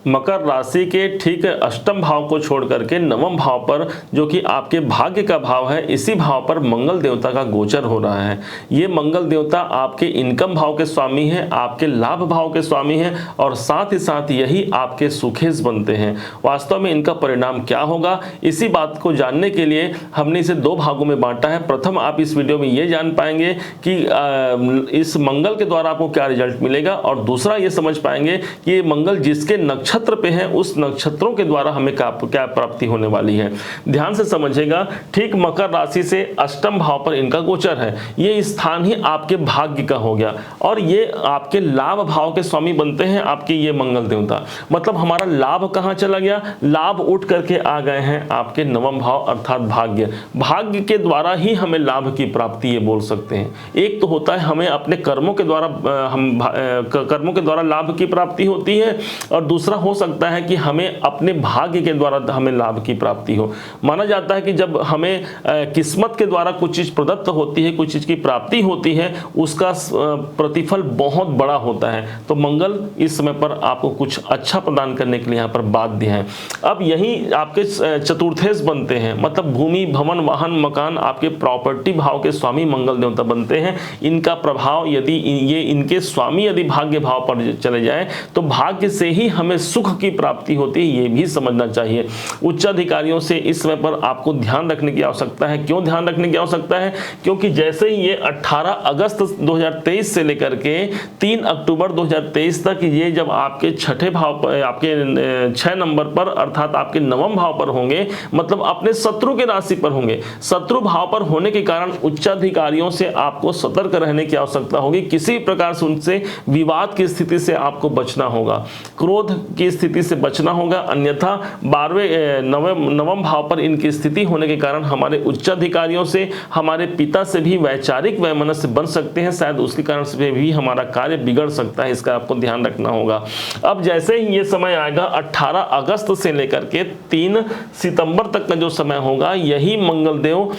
मकर राशि के ठीक अष्टम भाव को छोड़ करके नवम भाव पर, जो कि आपके भाग्य का भाव है, इसी भाव पर मंगल देवता का गोचर हो रहा है। ये मंगल देवता आपके इनकम भाव के स्वामी हैं, आपके लाभ भाव के स्वामी हैं, और साथ ही साथ यही आपके सुखेश बनते हैं। वास्तव में इनका परिणाम क्या होगा, इसी बात को जानने के लिए हमने इसे दो भागों में बांटा है। प्रथम आप इस वीडियो में ये जान पाएंगे कि इस मंगल के द्वारा आपको क्या रिजल्ट मिलेगा, और दूसरा ये समझ पाएंगे कि ये मंगल जिसके नक्षत्र पे है उस नक्षत्रों के द्वारा हमें क्या प्राप्ति होने वाली है। ध्यान से समझिएगा, ठीक मकर राशि से अष्टम भाव पर इनका गोचर है। ये स्थान ही आपके भाग्य का हो गया, और ये आपके लाभ भाव के स्वामी बनते हैं आपके ये मंगल देवता। मतलब हमारा लाभ कहाँ चला गया, लाभ उठ करके आ गए हैं आपके नवम भाव अर्थात भाग्य। भाग्य के द्वारा ही हमें लाभ की प्राप्ति ये बोल सकते हैं। एक तो होता है हमें अपने कर्मों के द्वारा कर्मों के द्वारा लाभ की प्राप्ति होती है, और दूसरा हो सकता है कि हमें अपने भाग्य के द्वारा हमें लाभ की प्राप्ति हो। माना जाता है कि जब हमें किस्मत के द्वारा कुछ चीज प्रदत्त होती है, कुछ चीज की प्राप्ति होती है, उसका प्रतिफल बहुत बड़ा होता है। तो मंगल इस समय पर आपको कुछ अच्छा प्रदान करने के लिए यहाँ पर बाध्य है। अब यही आपके चतुर्थेश बनते हैं, मतलब भूमि, भवन, वाहन, मकान, आपके प्रॉपर्टी भाव के स्वामी मंगल देवता बनते हैं। इनका प्रभाव यदि ये इनके स्वामी यदि भाग्य भाव पर चले जाए तो भाग्य से ही हमें सुख की प्राप्ति होती है, ये भी समझना चाहिए। उच्चाधिकारियों से इस समय पर आपको ध्यान रखने की आवश्यकता है। क्यों ध्यान रखने की आवश्यकता है? क्योंकि जैसे ही ये 18 अगस्त 2023 से लेकर के 3 अक्टूबर 2023 तक ये जब आपके छठे भाव पर, आपके 6 नंबर पर अर्थात आपके नवम भाव पर होंगे, मतलब अपने शत्रु के राशि पर होंगे। शत्रु भाव पर होने के कारण उच्चाधिकारियों से आपको सतर्क रहने की आवश्यकता होगी। किसी प्रकार से उनसे विवाद की स्थिति से आपको बचना होगा, क्रोध की स्थिति से बचना होगा। अन्यथा 12वें नवम भाव पर इनकी स्थिति होने के कारण हमारे उच्चाधिकारियों से, हमारे पिता से भी वैचारिक वैमनस्य बन सकते हैं। शायद उसके कारण से भी हमारा कार्य बिगड़ सकता है, इसका आपको ध्यान रखना होगा। अब जैसे ही ये समय आएगा 18 अगस्त से लेकर के 3 सितंबर तक का जो समय होगा, यही मंगलदेव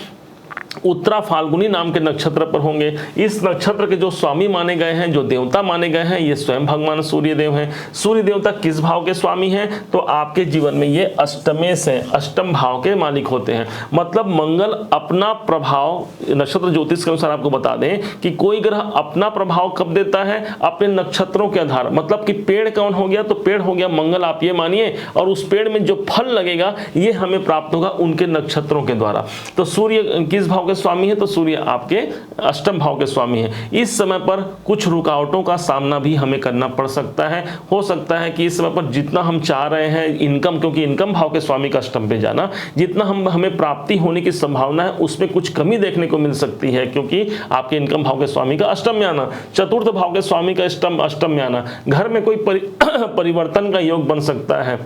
उत्तरा फाल्गुनी नाम के नक्षत्र पर होंगे। इस नक्षत्र के जो स्वामी माने गए हैं, जो देवता माने गए हैं, ये स्वयं भगवान सूर्य देव हैं। सूर्य देवता किस भाव के स्वामी हैं? तो आपके जीवन में ये अष्टमेश हैं, अष्टम भाव के मालिक होते हैं। मतलब मंगल अपना प्रभाव, नक्षत्र ज्योतिष के अनुसार आपको बता दें कि कोई ग्रह अपना प्रभाव कब देता है? अपने नक्षत्रों के आधार। मतलब कि पेड़ कौन हो गया? तो पेड़ हो गया मंगल, आप ये मानिए, और उस पेड़ में जो फल लगेगा ये हमें प्राप्त होगा उनके नक्षत्रों के द्वारा। तो सूर्य किस भाव के स्वामी है? तो सूर्य आपके अष्टम भाव के स्वामी है। इस समय पर कुछ रुकावटों का सामना भी हमें करना पड़ सकता है। हो सकता है कि इस समय पर जितना हम चाह रहे हैं इनकम, क्योंकि इनकम भाव के स्वामी का अष्टम पे जाना, जितना हमें प्राप्ति होने की संभावना है उसमें कुछ कमी देखने को मिल सकती है, क्योंकि आपके इनकम भाव के स्वामी का अष्टम में आना, चतुर्थ भाव के स्वामी का अष्टम में आना, घर में कोई परिवर्तन का योग बन सकता है।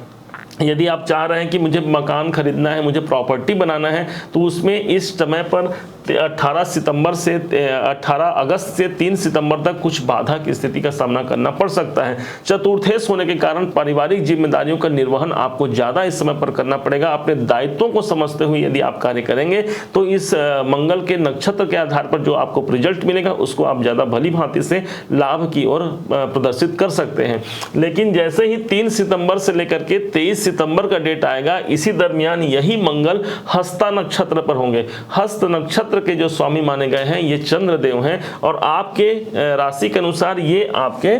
यदि आप चाह रहे हैं कि मुझे मकान खरीदना है, मुझे प्रॉपर्टी बनाना है, तो उसमें इस समय पर 18 अगस्त से 3 सितंबर तक कुछ बाधा की स्थिति का सामना करना पड़ सकता है। चतुर्थेश होने के कारण पारिवारिक जिम्मेदारियों का निर्वहन आपको ज़्यादा इस समय पर करना पड़ेगा। अपने दायित्वों को समझते हुए यदि आप कार्य करेंगे तो इस मंगल के नक्षत्र के आधार पर जो आपको रिजल्ट मिलेगा उसको आप ज़्यादा भली भांति से लाभ की ओर प्रदर्शित कर सकते हैं। लेकिन जैसे ही 3 सितंबर से लेकर के 23 सितंबर का डेट आएगा, इसी दरमियान यही मंगल हस्ता नक्षत्र पर होंगे। हस्त नक्षत्र के जो स्वामी माने गए हैं ये चंद्रदेव हैं, और आपके राशि के अनुसार ये आपके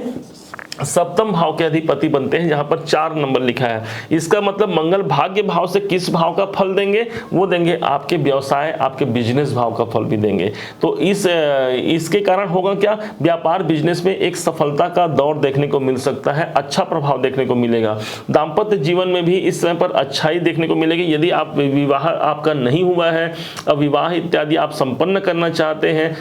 सप्तम भाव के अधिपति बनते हैं, जहां पर 4 नंबर लिखा है। इसका मतलब मंगल भाग्य भाव से किस भाव का फल देंगे? वो देंगे आपके व्यवसाय, आपके बिजनेस भाव का फल भी देंगे। तो इसके कारण होगा क्या? व्यापार बिजनेस में एक सफलता का दौर देखने को मिल सकता है, अच्छा प्रभाव देखने को मिलेगा। दाम्पत्य जीवन में भी इस समय पर अच्छाई देखने को मिलेगी। यदि आप विवाह आपका नहीं हुआ है, विवाह इत्यादि आप संपन्न करना चाहते हैं,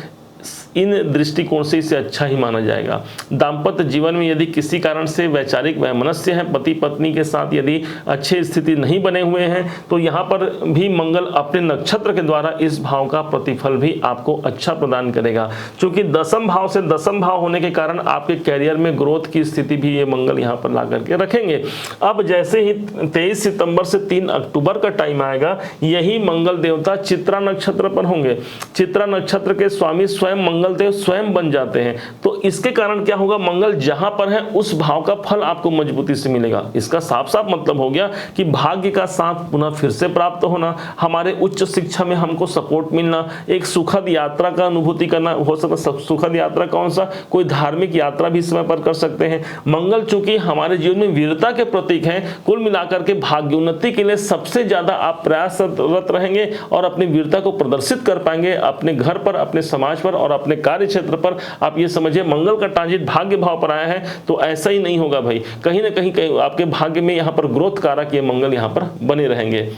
इन दृष्टिकोण से इसे अच्छा ही माना जाएगा। दाम्पत्य जीवन में यदि किसी कारण से वैचारिक वैमनस्य है, पति पत्नी के साथ यदि अच्छे स्थिति नहीं बने हुए हैं, तो यहाँ पर भी मंगल अपने नक्षत्र के द्वारा इस भाव का प्रतिफल भी आपको अच्छा प्रदान करेगा। क्योंकि दसम भाव से दसम भाव होने के कारण आपके कैरियर में ग्रोथ की स्थिति भी ये मंगल यहाँ पर ला करके रखेंगे। अब जैसे ही 23 सितंबर से 3 अक्टूबर का टाइम आएगा, यही मंगल देवता चित्रा नक्षत्र पर होंगे। चित्रा नक्षत्र के स्वामी स्वयं मंगल मंगल देव स्वयं बन जाते हैं। तो इसके कारण क्या होगा, मंगल जहां पर है उस भाव का फल आपको मजबूती से मिलेगा। इसका साफ साफ मतलब हो गया कि भाग्य का साथ पुनः फिर से प्राप्त होना, हमारे उच्च शिक्षा में हमको सपोर्ट मिलना, एक सुखद यात्रा का अनुभूति करना। हो सकता है सुखद यात्रा कौन सा, कोई धार्मिक यात्रा भी समय पर कर सकते हैं। मंगल चूंकि हमारे जीवन में वीरता के प्रतीक हैं, कुल मिलाकर के भाग्योन्नति के लिए सबसे ज्यादा आप प्रयासरत रहेंगे और अपनी वीरता को प्रदर्शित कर पाएंगे अपने घर पर, अपने समाज पर और अपने कार्य क्षेत्र पर। आप ये समझिए मंगल का ट्रांजिट भाग्य भाव पर आया है तो ऐसा ही नहीं होगा भाई, कहीं ना कहीं आपके भाग्य में यहाँ पर ग्रोथ कारक ये मंगल यहाँ पर बने रहेंगे।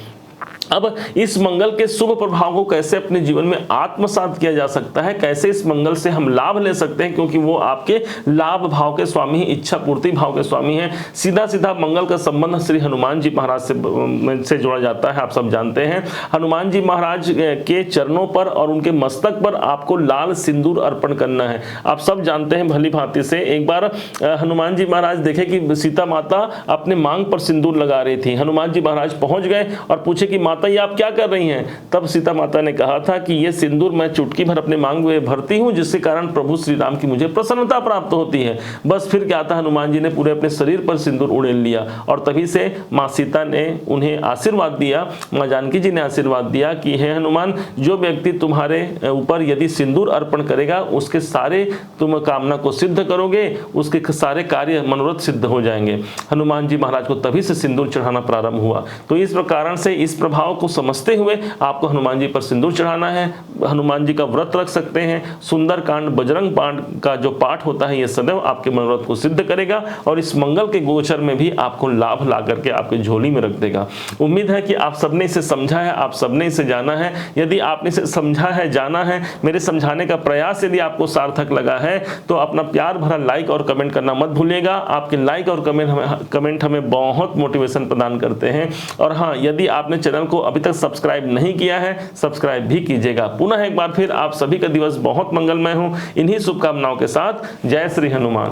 अब इस मंगल के शुभ प्रभाव को कैसे अपने जीवन में आत्मसात किया जा सकता है, कैसे इस मंगल से हम लाभ ले सकते हैं, क्योंकि वो आपके लाभ भाव के स्वामी, इच्छा पूर्ति भाव के स्वामी हैं। सीधा सीधा मंगल का संबंध श्री हनुमान जी महाराज से जोड़ा जाता है। आप सब जानते हैं हनुमान जी महाराज के चरणों पर और उनके मस्तक पर आपको लाल सिंदूर अर्पण करना है। आप सब जानते हैं भली भांति से। एक बार हनुमान जी महाराज देखे कि सीता माता अपने मांग पर सिंदूर लगा रही थी। हनुमान जी महाराज पहुंच गए और पूछे कि माता ये आप क्या कर रही हैं। तब सीता माता ने कहा था कि ये सिंदूर मैं चुटकी भर अपने मांग में भरती हूं, जिसके कारण प्रभु श्री राम की मुझे प्रसन्नता प्राप्त होती है। बस फिर क्या था, हनुमान जी ने पूरे अपने शरीर पर सिंदूर उड़ेल लिया और तभी से माँ सीता ने उन्हें आशीर्वाद दिया, माँ जानकी जी ने आशीर्वाद दिया कि हे हनुमान, जो व्यक्ति तुम्हारे ऊपर यदि सिंदूर अर्पण करेगा उसके सारे तुम कामना को सिद्ध करोगे, उसके सारे कार्य मनोरथ सिद्ध हो जाएंगे। हनुमान जी महाराज को तभी से सिंदूर चढ़ाना प्रारंभ हुआ। तो इस कारण से इस प्रभाव को समझते हुए आपको हनुमान जी पर सिंदूर चढ़ाना है। हनुमान जी का व्रत रख सकते हैं। सुंदर कांड, बजरंग बाण का जो पाठ होता है ये सदैव आपके मनोरथ को सिद्ध करेगा और इस मंगल के गोचर में भी आपको लाभ ला करके आपके झोली में रख देगा। उम्मीद है कि आप सबने इसे समझा है, आप सबने इसे जाना है। यदि आपने इसे समझा है, जाना है, मेरे समझाने का प्रयास यदि आपको सार्थक लगा है तो अपना प्यार भरा लाइक और कमेंट करना मत भूलिएगा। आपके लाइक और कमेंट हमें बहुत मोटिवेशन प्रदान करते हैं। और हाँ, यदि आपने चैनल को अभी तक सब्सक्राइब नहीं किया है, सब्सक्राइब भी कीजिएगा। पुनः एक बार फिर आप सभी का दिवस बहुत मंगलमय हो। इन्हीं शुभकामनाओं के साथ जय श्री हनुमान।